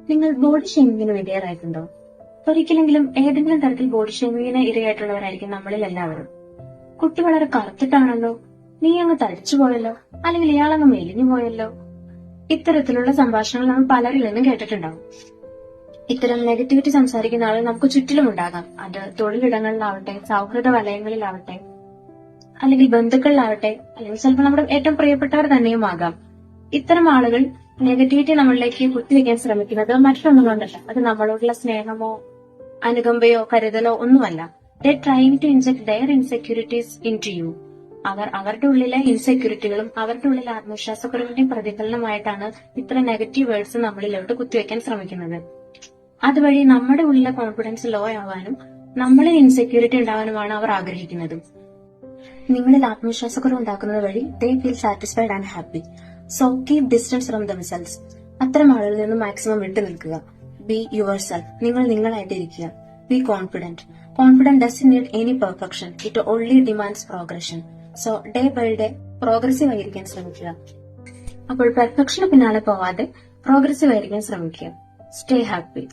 നിങ്ങൾ ബോഡി ഷേമിങ്ങിന് വിധേയരായിട്ടുണ്ടോ? ഒരിക്കലെങ്കിലും ഏതെങ്കിലും തരത്തിൽ ബോഡി ഷേമിങ്ങിന് ഇരയായിട്ടുള്ളവരായിരിക്കും നമ്മളിൽ എല്ലാവരും. കുട്ടി വളരെ കറുത്തിട്ടാണല്ലോ, നീ അങ്ങ് തടിച്ചു പോയല്ലോ, അല്ലെങ്കിൽ ഇയാളങ്ങ് മെലിഞ്ഞു പോയല്ലോ. ഇത്തരത്തിലുള്ള സംഭാഷണങ്ങൾ നമ്മൾ പലരിൽ നിന്നും കേട്ടിട്ടുണ്ടാവും. ഇത്തരം നെഗറ്റിവിറ്റി സംസാരിക്കുന്ന ആളുകൾ നമുക്ക് ചുറ്റിലും ഉണ്ടാകാം. അത് തൊഴിലിടങ്ങളിലാവട്ടെ, സൗഹൃദ വലയങ്ങളിലാവട്ടെ, അല്ലെങ്കിൽ ബന്ധുക്കളിലാവട്ടെ, അല്ലെങ്കിൽ ചിലപ്പോൾ നമ്മുടെ ഏറ്റവും പ്രിയപ്പെട്ടവർ തന്നെയും ആകാം. ഇത്തരം ആളുകൾ നെഗറ്റിവിറ്റി നമ്മളിലേക്ക് കുത്തിവെക്കാൻ ശ്രമിക്കുന്നത് മറ്റൊന്നും കൊണ്ടല്ല. അത് നമ്മളോടുള്ള സ്നേഹമോ അനുകമ്പയോ കരുതലോ ഒന്നുമല്ല. They trying to inject their insecurities into you. അവർ അവരുടെ ഉള്ളിലെ ഇൻസെക്യൂരിറ്റികളും അവരുടെ ഉള്ളിലെ ആത്മവിശ്വാസക്കുറവിന്റെയും പ്രതിഫലനമായിട്ടാണ് ഇത്ര നെഗറ്റീവ് വേർഡ്സ് നമ്മളിലോട്ട് കുത്തിവെക്കാൻ ശ്രമിക്കുന്നത്. അതുവഴി നമ്മുടെ ഉള്ളിലെ കോൺഫിഡൻസ് ലോ ആവാനും നമ്മളിൽ ഇൻസെക്യൂരിറ്റി ഉണ്ടാവാനുമാണ് അവർ ആഗ്രഹിക്കുന്നത്. നിങ്ങളിൽ ആത്മവിശ്വാസക്കുറവ് ഉണ്ടാക്കുന്നത് വഴി they feel satisfied and happy. So keep distance from themselves. അത്തരം ആളുകളിൽ നിന്ന് മാക്സിമം വിട്ടു നിൽക്കുക. Be yourself. നിങ്ങൾ നിങ്ങളായിട്ടിരിക്കുക. Be confident. Confident doesn't need any perfection. It only demands progression. So day by day progressive ആയിരിക്കാൻ ശ്രമിക്കുക. അപ്പോൾ പെർഫെക്ഷന് പിന്നാലെ പോവാതെ പ്രോഗ്രസീവ് ആയിരിക്കാൻ ശ്രമിക്കുക. Stay happy.